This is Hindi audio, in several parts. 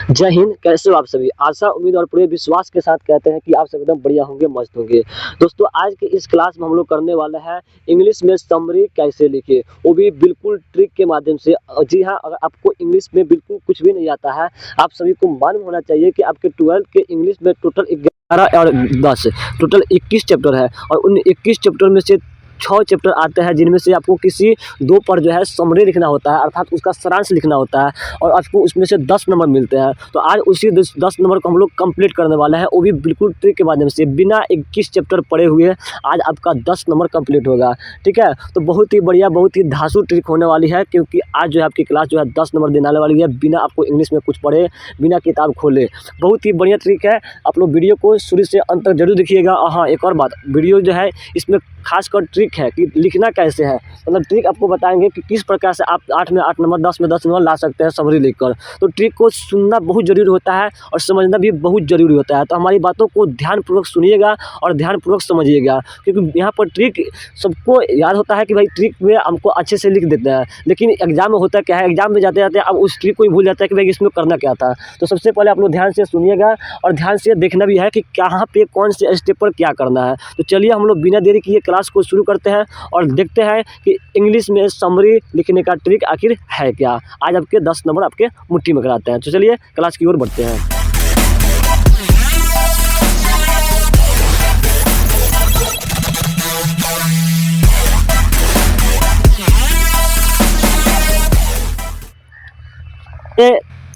जय हिंद। कैसे हो आप सभी? आशा, उम्मीद और पूरे विश्वास के साथ कहते हैं कि आप सब एकदम बढ़िया होंगे, मस्त होंगे। दोस्तों, आज के इस क्लास में हम लोग करने वाले हैं इंग्लिश में समरी कैसे लिखें, वो भी बिल्कुल ट्रिक के माध्यम से। जी हाँ, अगर आपको इंग्लिश में बिल्कुल कुछ भी नहीं आता है, आप सभी को मालूम होना चाहिए कि आपके 12th के इंग्लिश में टोटल 11 और 10 टोटल 21 चैप्टर है, और उन 21 चैप्टर में से 6 चैप्टर आते हैं, जिनमें से आपको किसी 2 पर जो है समरी लिखना होता है, अर्थात उसका सारांश लिखना होता है, और आपको उसमें से 10 नंबर मिलते हैं। तो आज उसी 10 नंबर को हम लोग कंप्लीट करने वाले हैं, वो भी बिल्कुल ट्रिक के माध्यम से। बिना 21 चैप्टर पढ़े हुए आज आपका 10 नंबर कंप्लीट होगा। ठीक है, तो बहुत ही बढ़िया, बहुत ही धांसू ट्रिक होने वाली है, क्योंकि आज जो है आपकी क्लास जो है 10 नंबर देने वाली है, बिना आपको इंग्लिश में कुछ पढ़े, बिना किताब खोले। बहुत ही बढ़िया ट्रिक है। आप लोग वीडियो को शुरू से अंत तक जरूर देखिएगा। हाँ, एक और बात, वीडियो जो है इसमें खासकर ट्रिक है कि लिखना कैसे है, मतलब ट्रिक आपको बताएंगे कि किस प्रकार से आप 8 में 8 नंबर, 10 में 10 नंबर ला सकते हैं समरी लिखकर। तो ट्रिक को सुनना बहुत ज़रूरी होता है और समझना भी बहुत ज़रूरी होता है। तो हमारी बातों को ध्यानपूर्वक सुनिएगा और ध्यानपूर्वक समझिएगा, क्योंकि यहाँ पर ट्रिक सबको याद होता है कि भाई ट्रिक में हमको अच्छे से लिख देते हैं, लेकिन एग्जाम में होता क्या है, एग्जाम में जाते जाते अब उस ट्रिक को ही भूल जाता है कि भाई इसमें करना क्या था। तो सबसे पहले आप लोग ध्यान से सुनिएगा और ध्यान से देखना भी है कि कहाँ पे कौन से स्टेप पर क्या करना है। तो चलिए हम लोग बिना देरी किए क्लास को शुरू करते हैं और देखते हैं कि इंग्लिश में समरी लिखने का ट्रिक आखिर है क्या। आज आपके 10 नंबर आपके मुट्ठी में कराते हैं। तो चलिए क्लास की ओर बढ़ते हैं।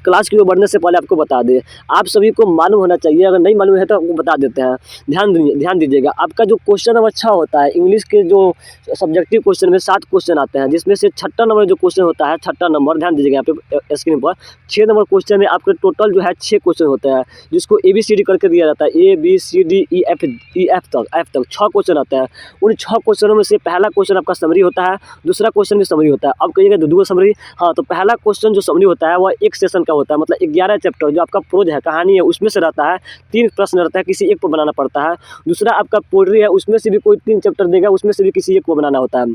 क्लास की ओर बढ़ने से पहले आपको बता दें, आप सभी को मालूम होना चाहिए, अगर नहीं मालूम है तो आपको बता देते हैं। ध्यान दीजिएगा, आपका जो क्वेश्चन नंबर 6 होता है, इंग्लिश के जो सब्जेक्टिव क्वेश्चन में 7 क्वेश्चन आते हैं, जिसमें से 6ठा नंबर जो क्वेश्चन होता है, 6ठा नंबर ध्यान दीजिएगा यहाँ पे स्क्रीन पर। 6 नंबर क्वेश्चन में आपके टोटल जो है 6 क्वेश्चन होते हैं, जिसको ABCD करके दिया जाता है, ABCD F तक 6 क्वेश्चन आते हैं। उन 6 क्वेश्चनों में से पहला क्वेश्चन आपका समरी होता है, दूसरा क्वेश्चन भी समरी होता है। अब कहिएगा दो समरी। हाँ, तो पहला क्वेश्चन जो समरी होता है वह एक सेशन का होता है, मतलब 11 चैप्टर जो आपका प्रोज है, कहानी है, उसमें से रहता है। 3 प्रश्न रहता है, किसी एक को बनाना पड़ता है। दूसरा आपका पोएट्री है, उसमें से भी कोई 3 चैप्टर देगा, उसमें से भी किसी एक को बनाना होता है।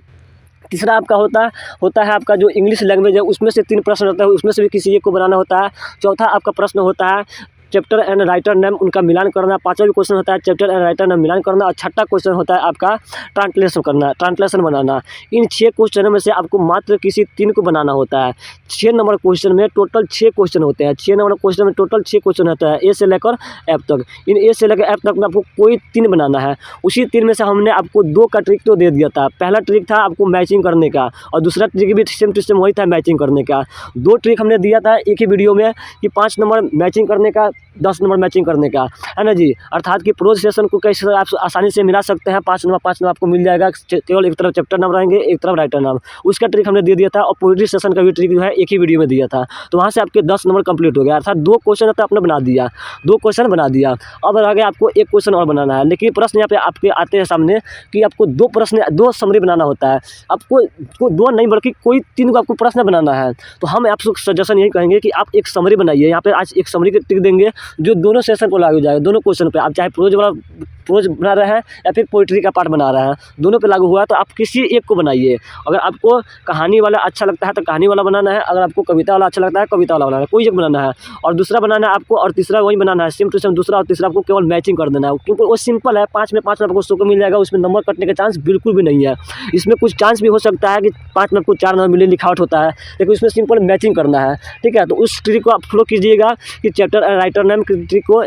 तीसरा आपका होता है आपका जो इंग्लिश लैंग्वेज है, उसमें से 3 प्रश्न रहता है, उसमें से भी किसी एक को बनाना होता है। चौथा आपका प्रश्न होता है चैप्टर एंड राइटर नेम, उनका मिलान करना। पांचवा भी क्वेश्चन होता है चैप्टर एंड राइटर नेम मिलान करना। और छठा क्वेश्चन होता है आपका ट्रांसलेशन बनाना। इन 6 क्वेश्चनों में से आपको मात्र किसी 3 को बनाना होता है। 6 नंबर क्वेश्चन में टोटल 6 क्वेश्चन होते हैं। 6 नंबर क्वेश्चन में टोटल 6 क्वेश्चन होता है, ए से लेकर एफ तक। इन ए से लेकर एफ तक में आपको कोई 3 बनाना है। उसी 3 में से हमने आपको 2 का ट्रिक तो दे दिया था। पहला ट्रिक था आपको मैचिंग करने का, और दूसरा ट्रिक भी सेम टू सेम वही था, मैचिंग करने का। 2 ट्रिक हमने दिया था एक ही वीडियो में, कि 5 नंबर मैचिंग करने का, 10 नंबर मैचिंग करने का, है ना जी। अर्थात कि प्रोज सेशन को कैसे आप आसानी से मिला सकते हैं। 5 नंबर आपको मिल जाएगा, केवल एक तरफ चैप्टर नाम रहेंगे, एक तरफ राइटर नाम। उसका ट्रिक हमने दे दिया था, और पोएट्री सेशन का भी ट्रिक जो है एक ही वीडियो में दिया था। तो वहाँ से आपके 10 नंबर कंप्लीट हो गया, अर्थात 2 क्वेश्चन तो आपने बना दिया, 2 क्वेश्चन बना दिया। अब आगे आपको 1 क्वेश्चन और बनाना है, लेकिन प्रश्न यहाँ पे आपके आते हैं सामने कि आपको 2 समरी बनाना होता है। आपको 2 नहीं बल्कि कोई 3 को आपको प्रश्न बनाना है। तो हम आपको सजेशन यही कहेंगे कि आप एक समरी बनाइए। यहाँ पे आज एक समरी की ट्रिक देंगे जो दोनों सेशन को लागू हो जाएगा, दोनों क्वेश्चन पे। आप चाहे प्रोज बना रहे हैं या फिर पोइट्री का पार्ट बना रहे हैं, दोनों पे लागू हुआ है। तो आप किसी एक को बनाइए। अगर आपको कहानी वाला अच्छा लगता है तो कहानी वाला बनाना है, अगर आपको कविता वाला अच्छा लगता है कविता वाला बनाना है, कोई एक बनाना है। और दूसरा बनाना है आपको, और तीसरा वही बनाना है, सेम टू सेम दूसरा और तीसरा आपको केवल मैचिंग कर देना है, क्योंकि वो सिंपल है। 5 में 5 आपको 100 को मिल जाएगा, उसमें नंबर कटने का चांस बिल्कुल भी नहीं है। इसमें कुछ चांस भी हो सकता है कि 5 में आपको 4 नंबर मिले, लिखावट होता है, लेकिन उसमें सिंपल मैचिंग करना है। ठीक है, तो उस ट्रिक को आप फॉलो कीजिएगा कि चैप्टर एंड राइटर नेम की ट्रिक को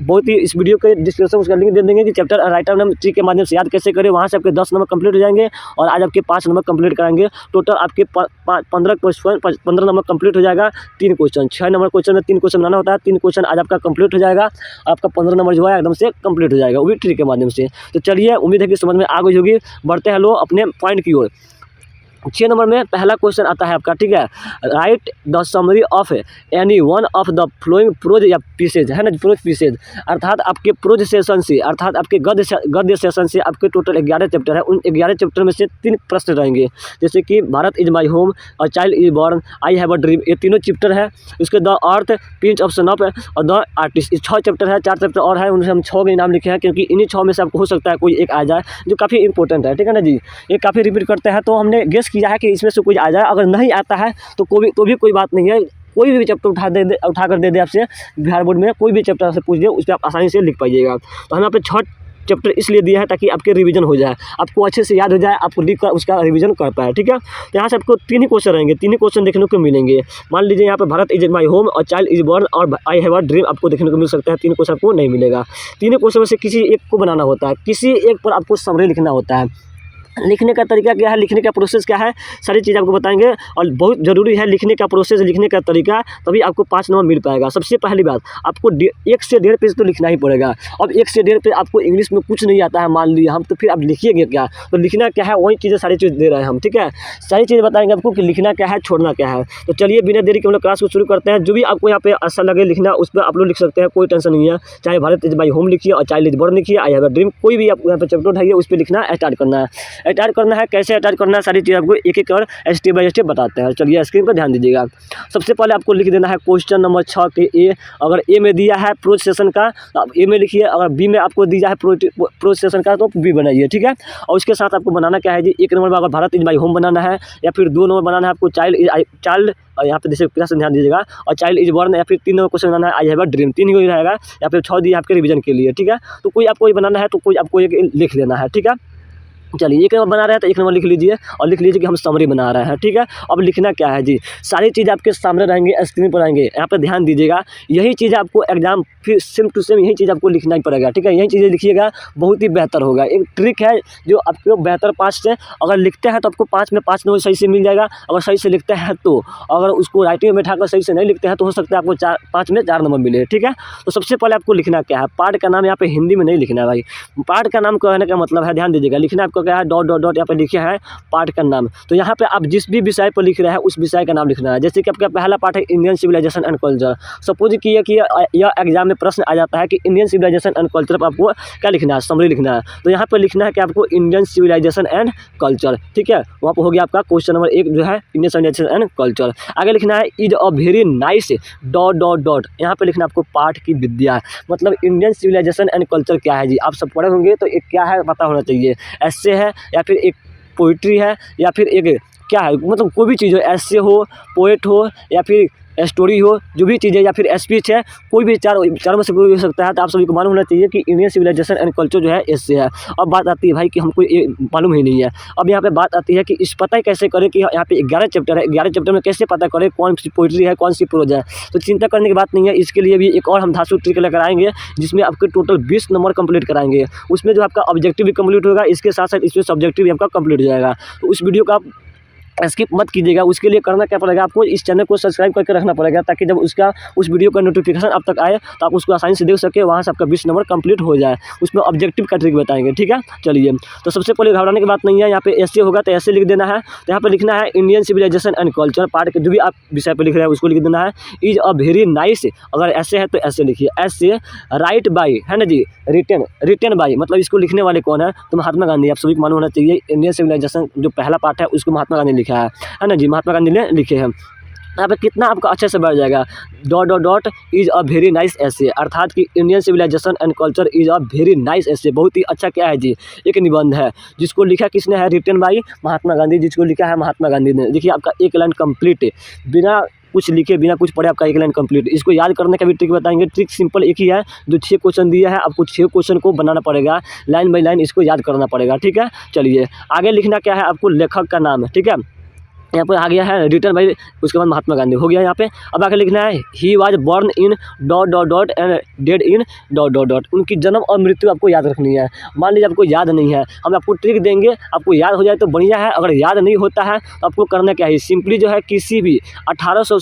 बहुत ही, इस वीडियो के डिस्क्रिप्शन उसका लिंक दे देंगे कि chapter and writer name trick के माध्यम से याद कैसे करें। वहाँ से आपके 10 नंबर कंप्लीट हो जाएंगे, और आज आपके 5 नंबर कंप्लीट कराएंगे। टोटल आपके 15 नंबर कंप्लीट हो जाएगा। 3 क्वेश्चन, 6 नंबर क्वेश्चन में 3 क्वेश्चन बनाना होता है। 3 क्वेश्चन आज आपका कंप्लीट हो जाएगा, आपका 15 नंबर जो है एकदम से कंप्लीट हो जाएगा, वो भी ट्रिक के माध्यम से। तो चलिए, उम्मीद है कि समझ में आ गई होगी। बढ़ते हैं लोग अपने पॉइंट की ओर। 6 नंबर में पहला क्वेश्चन आता है आपका, ठीक है, write the summary of any one of the following prose या पीसेज, है ना, प्रोज पीसेज। अर्थात आपके प्रोज सेशन से, अर्थात आपके गद्य सेशन से आपके टोटल 11 चैप्टर है। उन 11 चैप्टर में से 3 प्रश्न रहेंगे, जैसे कि भारत इज माई होम, और child is born, I have a dream. ये तीनों चैप्टर है। उसके the earth, pinch of snuff और द आर्टिस्ट, 6 चैप्टर है। 4 चैप्टर और है, उनसे हम 6 के नाम लिखे हैं, क्योंकि इन्हीं 6 में से आपको हो सकता है कोई एक आ जाए जो काफ़ी इंपॉर्टेंट है। ठीक है ना जी, ये काफ़ी रिपीट करते हैं, तो हमने गेस किया है कि इसमें से कोई आ जाए। अगर नहीं आता है तो भी कोई बात नहीं है, कोई भी चैप्टर उठा कर दे आपसे बिहार बोर्ड में, कोई भी चैप्टर से पूछ दे, उस पर आप आसानी से लिख पाइएगा। तो हम यहाँ पे 6 चैप्टर इसलिए दिया है ताकि आपके रिवीजन हो जाए, आपको अच्छे से याद हो जाए, आपको लिख कर उसका रिवीजन कर पाए, ठीक है। तो यहाँ से आपको 3 ही क्वेश्चन रहेंगे, 3 ही क्वेश्चन देखने को मिलेंगे। मान लीजिए यहाँ पे भारत इज माई होम और चाइल्ड इज बॉर्न और आई हैव अ ड्रीम आपको देखने को मिल सकता है। 3 क्वेश्चन आपको नहीं मिलेगा। 3 क्वेश्चन में से किसी एक को बनाना होता है, किसी एक पर आपको समरी लिखना होता है। लिखने का तरीका क्या है, लिखने का प्रोसेस क्या है, सारी चीज़ आपको बताएंगे। और बहुत ज़रूरी है लिखने का प्रोसेस, लिखने का तरीका, तभी आपको 5 नंबर मिल पाएगा। सबसे पहली बात, आपको 1 से 1.5 पेज तो लिखना ही पड़ेगा। अब 1 से 1.5 पेज आपको इंग्लिश में कुछ नहीं आता है मान लिया हम, तो फिर आप लिखिएगा क्या? तो लिखना क्या है वही चीज़ें सारी चीज़ दे रहे हैं हम, ठीक है। सारी चीज़ बताएंगे आपको कि लिखना क्या है, छोड़ना क्या है। तो चलिए बिना देरी के हम लोग क्लास को शुरू करते हैं। जो भी आपको यहाँ पे अच्छा लगे लिखना उस पर आप लोग लिख सकते हैं, कोई टेंशन नहीं है। चाहे भारत इज माई होम लिखिए और चाइल्ड इज बॉर्न लिखिए, आई हैव अ ड्रीम, कोई भी आप यहाँ पे चैप्टर उठाइए उस पर लिखना स्टार्ट करना है। स्टार्ट करना है कैसे अटैच करना है, सारी चीज़ आपको एक-एक और स्टेप बाय स्टेप बताते हैं। चलिए स्क्रीन पर ध्यान दीजिएगा। सबसे पहले आपको लिख देना है क्वेश्चन नंबर 6 के ए। अगर ए में दिया है प्रोसेशन का तो आप ए में लिखिए, अगर बी में आपको दिया है प्रोसेशन का तो बी बनाइए, ठीक है। और उसके साथ आपको बनाना क्या है जी, 1 नंबर में अगर भारत इज माई होम बनाना है, या फिर 2 नंबर बनाना है आपको चाइल्ड और यहाँ पे जैसे क्लास ध्यान दीजिएगा, और चाइल्ड इज बॉर्न, या फिर 3 नंबर क्वेश्चन बनाना है आई हैव अ ड्रीम, 3 ही रहेगा, या फिर 6 दिया आपके रिवीजन के लिए, ठीक है। तो कोई आपको बनाना है तो कोई आपको एक लिख लेना है, ठीक है। चलिए 1 नंबर बना रहे हैं तो 1 नंबर लिख लीजिए और लिख लीजिए कि हम समरी बना रहे हैं, ठीक है। अब लिखना क्या है जी, सारी चीज़ आपके सामने रहेंगे, स्क्रीन पर आएंगे, यहाँ पे ध्यान दीजिएगा। यही चीज़ आपको एग्जाम फिर सेम टू सेम यही चीज़ आपको लिखना ही पड़ेगा, ठीक है। यही चीज़ें लिखिएगा, बहुत ही बेहतर होगा। एक ट्रिक है जो आपको बेहतर 5 से अगर लिखते हैं तो आपको 5 में 5 नंबर सही से मिल जाएगा, अगर सही से लिखते हैं तो। अगर उसको राइटिंग में बैठाकर सही से नहीं लिखते हैं तो हो सकता है आपको 5 में 4 नंबर मिले, ठीक है। तो सबसे पहले आपको लिखना क्या है, पार्ट का नाम यहाँ पे हिंदी में नहीं लिखना है भाई। पार्ट का नाम कहने का मतलब है, ध्यान दीजिएगा, लिखना आपको क्या है, डॉट डॉट डॉट यहाँ पे लिखे है पार्ट का नाम। तो यहाँ पे आप जिस भी विषय पर लिख रहे हैं उस विषय का नाम लिखना है। जैसे कि आपका पहला पार्ट है Indian civilization and culture. Suppose किया कि यह एग्जाम में प्रश्न आ जाता है कि इंडियन सिविलाइजेशन एंड कल्चर पर आपको क्या लिखना है, समरी लिखना है। तो यहाँ पर लिखना है कि आपको इंडियन सिविलाइजेशन एंड कल्चर, ठीक है। वहाँ पर हो गया आपका क्वेश्चन नंबर 1 जो है इंडियन सिविलाइजेशन एंड कल्चर। आगे लिखना है is a very nice dot dot dot, यहाँ पे लिखना आपको पाठ की विद्या, मतलब इंडियन सिविलाइजेशन एंड कल्चर क्या है जी, आप सब पढ़े होंगे तो एक क्या है पता होना चाहिए। ऐसे है या फिर एक पोइट्री है या फिर एक क्या है, मतलब कोई भी चीज़ हो, ऐसे हो, पोएट हो या फिर स्टोरी हो, जो भी चीज़ है, या फिर स्पीच है, कोई भी चारों में से कोई भी हो सकता है। तो आप सभी को मालूम होना चाहिए कि इंडियन सिविलाइजेशन एंड कल्चर जो है इससे है। अब बात आती है भाई कि हमको ये मालूम ही नहीं है। अब यहाँ पे बात आती है कि इस पता कैसे करें कि यहाँ पे 11 चैप्टर है, 11 चैप्टर में कैसे पता करें कौन सी पोइट्री है, कौन सी प्रोज है। तो चिंता करने की बात नहीं है, इसके लिए भी एक और हम धांसू ट्रिक लेकर आएंगे जिसमें आपके टोटल 20 नंबर कंप्लीट कराएंगे। उसमें जो आपका ऑब्जेक्टिव भी कंप्लीट होगा, इसके साथ साथ इसमें सब्जेक्टिव भी आपका कंप्लीट हो जाएगा। तो उस वीडियो का आप स्किप मत कीजिएगा। उसके लिए करना क्या पड़ेगा, आपको इस चैनल को सब्सक्राइब करके रखना पड़ेगा ताकि जब उस वीडियो का नोटिफिकेशन आप तक आए तो आप उसको आसानी से देख सके, वहाँ से आपका 20 नंबर कंप्लीट हो जाए। उसमें ऑब्जेक्टिव का ट्रिक बताएंगे, ठीक है। चलिए तो सबसे पहले घबराने की बात नहीं है, यहाँ पे ऐसे होगा तो ऐसे लिख देना है। तो यहाँ पे लिखना है Indian civilization and culture part के जो भी आप विषय पर लिख रहे हैं उसको लिख देना है इज अ वेरी नाइस, अगर ऐसे है तो ऐसे लिखिए, ऐसे राइट बाई है ना जी, रिटन बाई, मतलब इसको लिखने वाले कौन है, तो महात्मा गांधी। आप सभी को मालूम होना चाहिए इंडियन सिविलाइजेशन जो पहला पार्ट है उसको महात्मा गांधी लिखा है ना जी, महात्मा गांधी ने लिखे हैं। यहाँ पे कितना आपका अच्छे से बढ़ जाएगा, dot dot dot is a very nice essay, अर्थात कि Indian civilization and culture is a very nice essay, बहुत ही अच्छा क्या है जी, एक निबंध है जिसको लिखा किसने है, रिटन बाई महात्मा गांधी, जिसको लिखा है महात्मा गांधी ने। देखिए आपका एक लाइन कंप्लीट, बिना कुछ लिखे बिना कुछ पढ़े आपका एक लाइन कंप्लीट। इसको याद करने का भी ट्रिक बताएंगे। ट्रिक सिंपल एक ही है, जो 6 क्वेश्चन दिया है आपको 6 क्वेश्चन को बनाना पड़ेगा, लाइन बाई लाइन इसको याद करना पड़ेगा, ठीक है। चलिए आगे लिखना क्या है, आपको लेखक का नाम, ठीक है। यहाँ पर आ गया है रिटन बाई, उसके बाद महात्मा गांधी हो गया यहाँ पे। अब आगे लिखना है he was born in dot dot dot and dead in dot dot dot, उनकी जन्म और मृत्यु आपको याद रखनी है। मान लीजिए आपको याद नहीं है, हम आपको ट्रिक देंगे, आपको याद हो जाए तो बढ़िया है, अगर याद नहीं होता है तो आपको करना क्या है, सिंपली जो है किसी भी 1800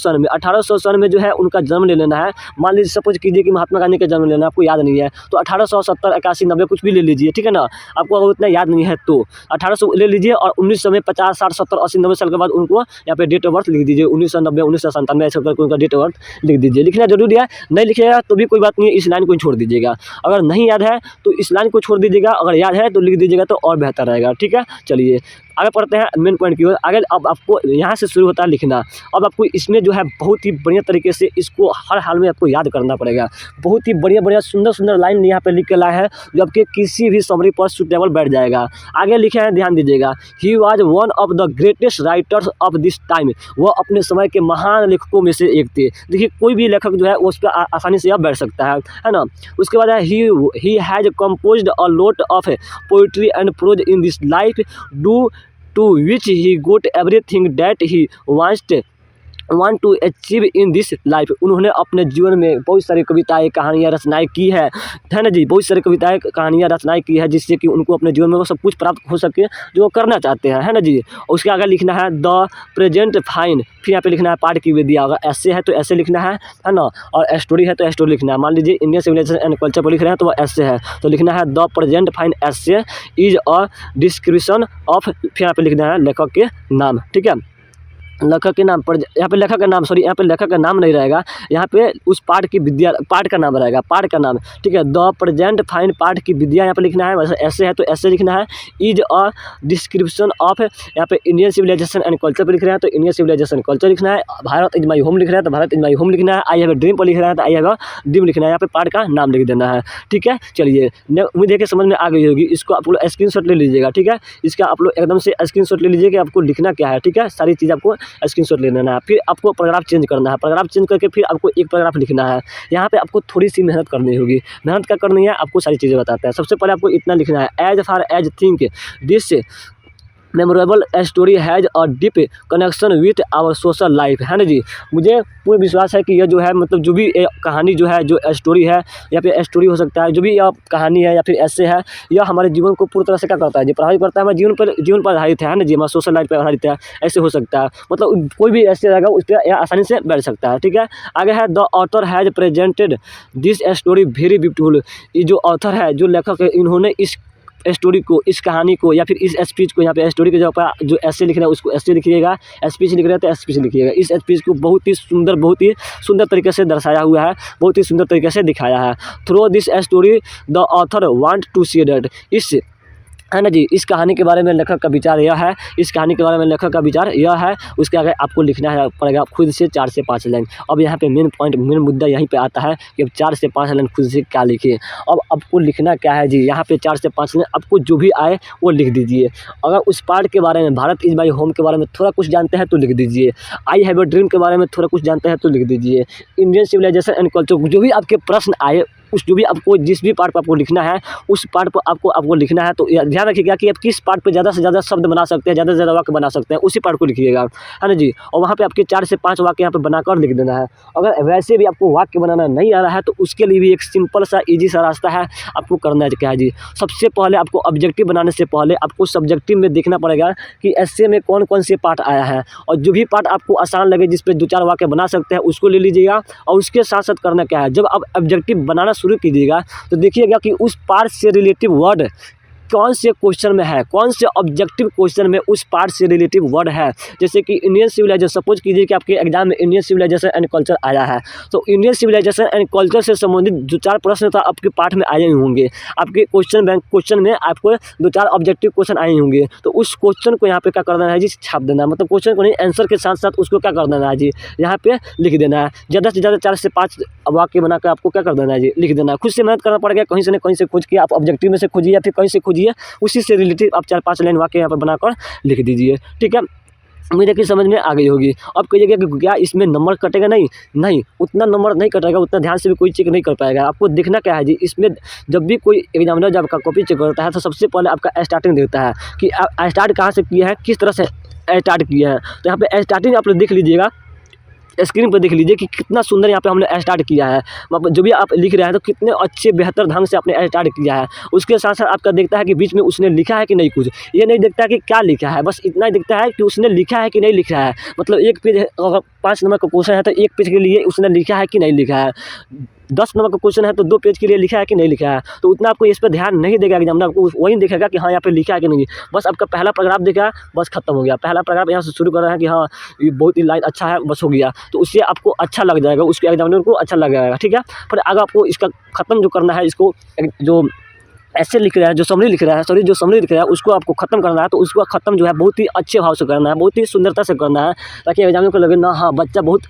सन में जो है उनका जन्म ले लेना है। मान लीजिए सपोज कीजिए कि महात्मा गांधी का जन्म लेना है, आपको याद नहीं है तो 1870, 81, 90 कुछ भी ले लीजिए, ठीक है ना। आपको अगर उतना याद नहीं है तो 1800 ले लीजिए और 1900 में 50, 60, 70, 80, 90 साल के बाद उनको यहाँ पे डेट ऑफ बर्थ लिख दीजिए, 1990, 1997 ऐसे करके उनका डेट ऑफ बर्थ लिख दीजिए। लिखना जरूरी है, नहीं लिखिएगा तो भी कोई बात नहीं है, इस लाइन को छोड़ दीजिएगा। अगर नहीं याद है तो इस लाइन को छोड़ दीजिएगा, अगर याद है तो लिख दीजिएगा तो और बेहतर रहेगा, ठीक है। चलिए आगे पढ़ते हैं मेन पॉइंट की ओर। आगे अब आपको यहाँ से शुरू होता है लिखना। अब आपको इसमें जो है बहुत ही बढ़िया तरीके से इसको हर हाल में आपको याद करना पड़ेगा। बहुत ही बढ़िया सुंदर लाइन यहाँ पे लिख के लाए हैं जो आपके किसी भी समरी पर सुटेबल बैठ जाएगा। आगे लिखे हैं, ध्यान दीजिएगा, he was one of the greatest writers of this time. वह अपने समय के महान लेखकों में से एक थे। देखिए कोई भी लेखक जो है उस पर आसानी से अब बैठ सकता है ना। उसके बाद है he has composed a lot of poetry and prose in this life due to which he got everything that he want to achieve in this life. उन्होंने अपने जीवन में बहुत सारी कविताएं कहानियाँ रचनाएं की है ना जी, बहुत सारी कविताएं कहानियाँ रचनाएं की है जिससे कि उनको अपने जीवन में वो सब कुछ प्राप्त हो सके जो वो करना चाहते हैं, है ना जी। उसके आगे लिखना है द प्रेजेंट फाइन, फिर यहाँ पे लिखना है पाठ की विद्या। अगर ऐसे है तो ऐसे लिखना है ना, और स्टोरी है तो स्टोरी लिखना है। मान लीजिए इंडियन सिविलाइजेशन एंड कल्चर पर लिख रहे हैं तो वो ऐसे है तो लिखना है द प्रेजेंट फाइन ऐसे इज अ डिस्क्रिप्शन ऑफ, फिर यहाँ पे लिखना है लेखक के नाम, ठीक है, लेखक के नाम पर। यहाँ पे लेखक का नाम, सॉरी यहाँ पे लेखक का नाम नहीं रहेगा, यहाँ पे उस पाठ की विद्या, पाठ का नाम रहेगा, पाठ का नाम, ठीक है। द प्रेजेंट फाइन पाठ की विद्या यहाँ पे लिखना है। वैसे ऐसे है तो ऐसे लिखना है। इज अ डिस्क्रिप्शन ऑफ, यहाँ पे इंडियन सिविलाइजेशन एंड कल्चर पर लिख रहे हैं तो इंडियन सिविलाइजेशन कल्चर लिखना है। भारत इज माई होम लिख रहे हैं तो भारत इज माई होम लिखना है। आई हैव अ ड्रीम पर लिख रहे हैं तो आई हैव अ ड्रीम लिखना है। यहाँ पे पाठ का नाम लिख देना है, ठीक है। चलिए उम्मीद है कि समझ में आ गई होगी। इसको आप लोग स्क्रीनशॉट ले लीजिएगा, ठीक है। इसका आप लोग एकदम से स्क्रीनशॉट ले लीजिए कि आपको लिखना क्या है, ठीक है। सारी चीज़ आपको स्क्रीनशॉट ले लेना है। फिर आपको पैराग्राफ चेंज करना है, पैराग्राफ चेंज करके फिर आपको एक पैराग्राफ लिखना है। यहाँ पे आपको थोड़ी सी मेहनत करनी होगी। मेहनत क्या करनी है आपको सारी चीज़ें बताते हैं। सबसे पहले आपको इतना लिखना है, as far as think this memorable story has a deep connection with our social life, है ना जी। मुझे पूरा विश्वास है कि यह जो है मतलब जो भी कहानी जो है, जो स्टोरी है या फिर स्टोरी हो सकता है, जो भी यह कहानी है या फिर ऐसे है, यह हमारे जीवन को पूरी तरह से क्या करता है, जो प्रभावित करता है हमारे जीवन पर आधारित है ना जी, हमारे सोशल लाइफ पर आधारित है। ऐसे हो सकता है, मतलब कोई भी ऐसे रहेगा उस पर आसानी से बैठ सकता है, ठीक है। आगे है the author has presented this story very beautiful. ये जो ऑथर है, जो लेखक है, इन्होंने इस स्टोरी को, इस कहानी को या फिर इस स्पीच को, यहाँ पे स्टोरी के जगह पर जो ऐसे लिख रहा है उसको ऐसे लिखिएगा, स्पीच लिख रहे हैं तो स्पीच लिखिएगा। इस स्पीच को बहुत ही सुंदर तरीके से दर्शाया हुआ है, बहुत ही सुंदर तरीके से दिखाया है। Through this story the author want to see that, इस, है ना जी, इस कहानी के बारे में लेखक का विचार यह है, इस कहानी के बारे में लेखक का विचार यह है। उसके आगे आपको लिखना है पड़ेगा खुद से 4 से 5 लाइन। अब यहाँ पे मेन पॉइंट, मेन मुद्दा यहीं पे आता है कि अब 4 से 5 लाइन खुद से क्या लिखिए। अब आपको लिखना क्या है जी, यहाँ पे 4 से 5 लाइन आपको जो भी आए वो लिख दीजिए। अगर उस पार्ट के बारे में, भारत इज माई होम के बारे में थोड़ा कुछ जानते हैं तो लिख दीजिए। आई हैव अ ड्रीम के बारे में थोड़ा कुछ जानते हैं तो लिख दीजिए। इंडियन सिविलाइजेशन एंड कल्चर, जो भी आपके प्रश्न आए उस, जो भी आपको जिस भी पार्ट पर आपको लिखना है उस पार्ट पर आपको लिखना है। तो ध्यान रखिएगा कि आप किस पार्ट पर ज़्यादा से ज़्यादा शब्द बना सकते हैं, ज़्यादा से ज़्यादा वाक्य बना सकते हैं, उसी पार्ट को लिखिएगा, है ना जी। और वहाँ पे आपके 4 से 5 वाक्य यहाँ पे बनाकर लिख देना है। अगर वैसे भी आपको वाक्य बनाना नहीं आ रहा है तो उसके लिए भी एक सिंपल सा ईजी सा रास्ता है। आपको करना है क्या है जी, सबसे पहले आपको ऑब्जेक्टिव बनाने से पहले आपको सब्जेक्टिव में देखना पड़ेगा कि ऐसे में कौन कौन से पार्ट आया है, और जो भी पार्ट आपको आसान लगे, जिस पे 2-4 वाक्य बना सकते हैं, उसको ले लीजिएगा। और उसके साथ साथ करना क्या है, जब आप ऑब्जेक्टिव बनाना शुरू कीजिएगा तो देखिएगा कि उस पार्ट से रिलेटिव वर्ड कौन से क्वेश्चन में है, कौन से ऑब्जेक्टिव क्वेश्चन में उस पार्ट से रिलेटिव वर्ड है। जैसे कि इंडियन सिविलाइजेशन, सपोज कीजिए कि आपके एग्जाम में इंडियन सिविलाइजेशन एंड कल्चर आया है, तो इंडियन सिविलाइजेशन एंड कल्चर से संबंधित 2-4 प्रश्न तो आपके पाठ में आए ही होंगे। आपके क्वेश्चन में आपको 2-4 ऑब्जेक्टिव क्वेश्चन आए होंगे, तो उस क्वेश्चन को यहाँ पे क्या कर देना है जी, छाप देना है। मतलब क्वेश्चन को नहीं, आंसर के साथ साथ उसको क्या कर देना है जी, यहाँ पे लिख देना है। ज़्यादा से ज़्यादा 4 से 5 वाक्य बनाकर आपको क्या कर देना है जी, लिख देना है। खुद से मेहनत करना पड़ेगा, कहीं से न कहीं से खोज के आप ऑब्जेक्टिव में से खोजिए या फिर कहीं से खोजिए, उसी से रिलेटेड आप 4-5 लाइन वाक्य यहाँ पर बनाकर लिख दीजिए, ठीक है। उम्मीद है कि समझ में आ गई होगी। अब कहिएगा कि क्या इसमें नंबर कटेगा? नहीं, उतना नंबर नहीं कटेगा, उतना ध्यान से भी कोई चेक नहीं कर पाएगा। आपको देखना क्या है जी, इसमें जब भी कोई एग्जामिनर जब आपका कॉपी चेक करता है तो सबसे पहले आपका स्टार्टिंग देखता है कि आप स्टार्ट कहाँ से किया है, किस तरह से स्टार्ट किया है। तो यहाँ पे स्टार्टिंग आप लोग देख लीजिएगा, स्क्रीन पर देख लीजिए कि कितना सुंदर यहाँ पे हमने स्टार्ट किया है। मतलब जो भी आप लिख रहे हैं तो कितने अच्छे बेहतर ढंग से आपने स्टार्ट किया है। उसके साथ साथ आपका देखता है कि बीच में उसने लिखा है कि नहीं, कुछ ये नहीं देखता है कि क्या लिखा है, बस इतना ही दिखता है कि उसने लिखा है कि नहीं लिखा है। मतलब एक पेज अगर 5 नंबर का क्वेश्चन है तो 1 पेज के लिए उसने लिखा है कि नहीं लिखा है। 10 नंबर का क्वेश्चन है तो 2 पेज के लिए लिखा है कि नहीं लिखा है। तो उतना आपको इस पर ध्यान नहीं देगा एग्जामिनर, आपको वही देखेगा कि हाँ यहाँ पे लिखा है कि नहीं। बस आपका पहला पैराग्राफ देखा, बस खत्म हो गया। पहला पैराग्राफ यहाँ से शुरू कर रहा है कि हाँ ये बहुत ही लाइन अच्छा है, बस हो गया। तो उससे आपको अच्छा लग जाएगा, उसके एग्जामिनर को अच्छा लग जाएगा, ठीक है। पर अगर आपको इसका ख़त्म जो करना है, इसको जो ऐसे लिख रहा है, जो समरी लिख रहा है, सॉरी जो समरी लिख रहा है उसको आपको खत्म करना है, तो उसको ख़त्म जो है बहुत ही अच्छे भाव से करना है, बहुत ही सुंदरता से करना है, ताकि एग्जाम को लगे ना हाँ बच्चा बहुत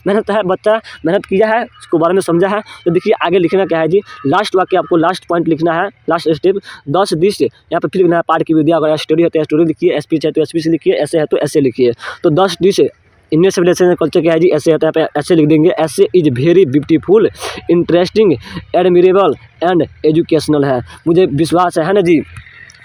मेहनत है, बच्चा मेहनत किया है, उसको बारे में समझा है। तो देखिए आगे लिखना क्या है जी, लास्ट वाक्य आपको लास्ट पॉइंट लिखना है, लास्ट स्टेप 10 डिश यहाँ पे फिर लिखना है पाठ की विद्या। अगर स्टोरी है तो स्टोरी लिखिए, स्पीच है तो स्पीच लिखिए, ऐसे है तो ऐसे लिखिए। तो 10 डिश इंडियन सिविलाइजेशन कल्चर क्या है जी, ऐसे आता है, यहाँ पे ऐसे लिख देंगे, ऐसे is very beautiful, interesting, admirable and educational है। मुझे विश्वास है ना जी।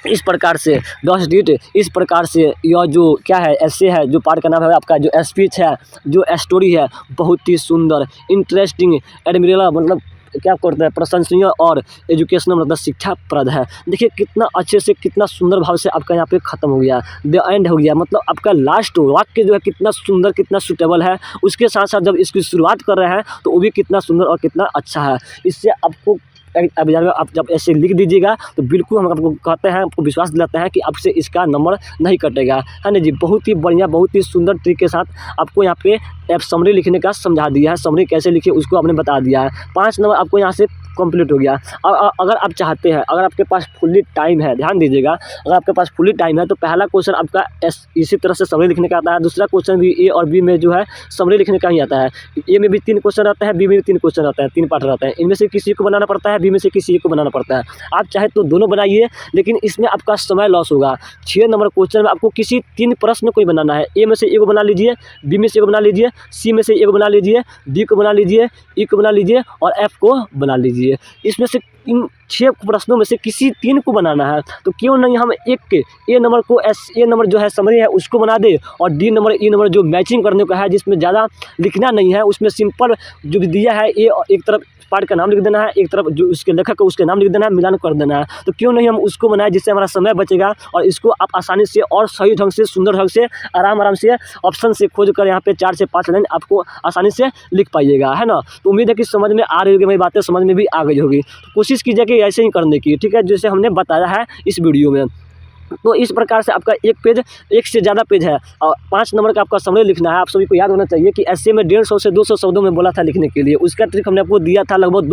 इस प्रकार से 10 डिट इस प्रकार से यह जो क्या है ऐसे है, जो पार्ट का नाम है आपका, जो स्पीच है, जो स्टोरी है, बहुत ही सुंदर, इंटरेस्टिंग, एडमिरेबल मतलब क्या करता है प्रशंसनीय, और एजुकेशनल मतलब शिक्षाप्रद है। देखिए कितना अच्छे से कितना सुंदर भाव से आपका यहाँ पे ख़त्म हो गया, द एंड हो गया, मतलब आपका लास्ट वाक्य जो है कितना सुंदर कितना सूटेबल है। उसके साथ साथ जब इसकी शुरुआत कर रहे हैं तो वो भी कितना सुंदर और कितना अच्छा है। इससे आपको अब आप जब ऐसे लिख दीजिएगा तो बिल्कुल हम आपको कहते हैं, आपको विश्वास दिलाते हैं कि आपसे इसका नंबर नहीं कटेगा, है ना जी। बहुत ही बढ़िया बहुत ही सुंदर ट्रिक के साथ आपको यहाँ पे ऐप समरी लिखने का समझा दिया है। समरी कैसे लिखिए उसको आपने बता दिया है। 5 नंबर आपको यहाँ से कंप्लीट हो गया। अगर आप चाहते हैं, अगर आपके पास फुल्ली टाइम है, ध्यान दीजिएगा, अगर आपके पास फुल्ली टाइम है तो पहला क्वेश्चन आपका इसी तरह से समरी लिखने का आता है। दूसरा क्वेश्चन भी ए और बी में जो है समरी लिखने का ही आता है। ए में भी 3 क्वेश्चन आता है, बी में भी 3 क्वेश्चन आता है, 3 पार्ट रहता है। इनमें से किसी को बनाना पड़ता है, बी में से किसी एक को बनाना पड़ता है। आप चाहे तो दोनों बनाइए, लेकिन इसमें आपका समय लॉस होगा। 6 नंबर क्वेश्चन में आपको किसी 3 प्रश्न को ही बनाना है। ए में से एक बना लीजिए, बी में से एक बना लीजिए, सी में से एक बना लीजिए, डी को बना लीजिए, ई को बना लीजिए और एफ को बना लीजिए। इसमें से इन 6 प्रश्नों में से किसी 3 को बनाना है, तो क्यों नहीं हम एक के ए नंबर को ए नंबर जो है समरी है उसको बना दे, और डी नंबर ई नंबर जो मैचिंग करने का है, जिसमें ज़्यादा लिखना नहीं है, उसमें सिंपल जो भी दिया है ए एक तरफ पार्ट का नाम लिख देना है, एक तरफ जो उसके लेखक है उसके नाम लिख देना है, मिलान कर देना है। तो क्यों नहीं हम उसको बनाए, जिससे हमारा समय बचेगा और इसको आप आसानी से और सही ढंग से सुंदर ढंग से आराम से ऑप्शन से खोज कर यहाँ पे 4 से 5 लाइन आपको आसानी से लिख पाइएगा, है ना। तो उम्मीद है कि समझ में आ रही होगी, मेरी बातें समझ में भी आ गई होगी। तो कोशिश कीजिए कि ऐसे ही करने की, ठीक है, जैसे हमने बताया है इस वीडियो में। तो इस प्रकार से आपका एक पेज, एक से ज़्यादा पेज है और 5 नंबर का आपका समरी लिखना है। आप सभी को याद होना चाहिए कि ऐसे में 150 से 200 शब्दों में बोला था लिखने के लिए। उसका ट्रिक हमने आपको दिया था, लगभग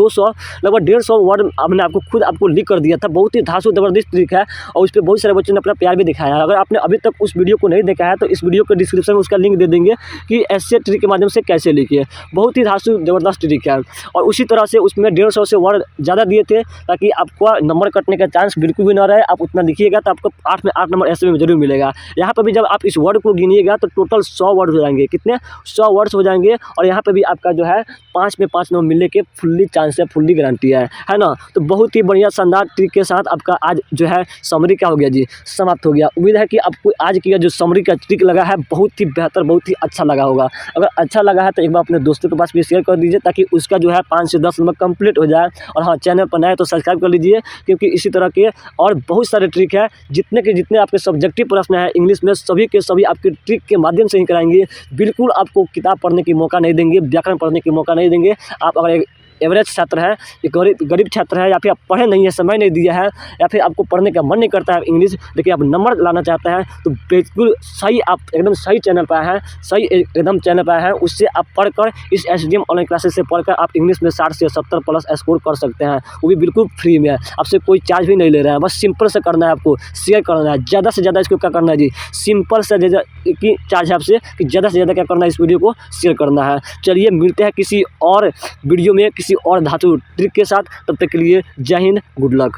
150 वर्ड हमने आपको खुद आपको लिख कर दिया था। बहुत ही धांसू ज़बरदस्त ट्रिक है और उस पर बहुत सारे बच्चों ने अपना प्यार भी दिखाया है। अगर आपने अभी तक उस वीडियो को नहीं देखा है तो इस वीडियो के डिस्क्रिप्शन में उसका लिंक दे देंगे कि ऐसे ट्रिक के माध्यम से कैसे लिखिए। बहुत ही धांसू ज़बरदस्त ट्रिक है। और उसी तरह से उसमें 150 से वर्ड ज़्यादा दिए थे ताकि आपका नंबर कटने का चांस बिल्कुल भी ना रहे। आप उतना लिखिएगा तो आपको 8 में 8 नंबर ऐसे में जरूर मिलेगा। यहाँ पर भी जब आप इस वर्ड को गिनिएगा तो टोटल 100 वर्ड हो जाएंगे। कितने? 100 वर्ड्स हो जाएंगे। और यहाँ पे भी आपका जो है 5 में 5 नंबर मिलने के फुल्ली चांस है, फुल्ली गारंटी है ना। तो बहुत ही बढ़िया शानदार ट्रिक के साथ आपका आज जो है समरी क्या हो गया जी, समाप्त हो गया। उम्मीद है कि आपको आज की जो समरी का ट्रिक लगा है बहुत ही बेहतर, बहुत ही अच्छा लगा होगा। अगर अच्छा लगा है तो एक बार अपने दोस्तों के पास भी शेयर कर दीजिए ताकि उसका जो है 5 से 10 नंबर कंप्लीट हो जाए। और हाँ, चैनल पर नए तो सब्सक्राइब कर लीजिए, क्योंकि इसी तरह के और बहुत सारे ट्रिक है। जितने के जितने आपके सब्जेक्टिव प्रश्न है इंग्लिश में, सभी के सभी आपके ट्रिक के माध्यम से ही कराएंगे। बिल्कुल आपको किताब पढ़ने की मौका नहीं देंगे, व्याकरण पढ़ने की मौका नहीं देंगे। आप अगर एवरेज छात्र है, गरीब छात्र है, या फिर आप पढ़े नहीं है, समय नहीं दिया है, या फिर आपको पढ़ने का मन नहीं करता है इंग्लिश, लेकिन आप नंबर लाना चाहते हैं, तो बिल्कुल सही, आप एकदम सही चैनल पर आए हैं, सही एकदम चैनल पर आए हैं। उससे आप पढ़कर इस SDM ऑनलाइन क्लासेस से पढ़कर आप इंग्लिश में 60 से 70 प्लस स्कोर कर सकते हैं। वो भी बिल्कुल फ्री में, आपसे कोई चार्ज भी नहीं ले रहे हैं। बस सिंपल से करना है, आपको शेयर करना है, ज़्यादा से ज़्यादा इसको क्या करना है जी, सिंपल से ज़्यादा की चार्ज है आपसे कि ज़्यादा से ज़्यादा क्या करना है, इस वीडियो को शेयर करना है। चलिए मिलते हैं किसी और वीडियो में किसी और धातु ट्रिक के साथ। तब तक के लिए जय हिंद, गुड लक।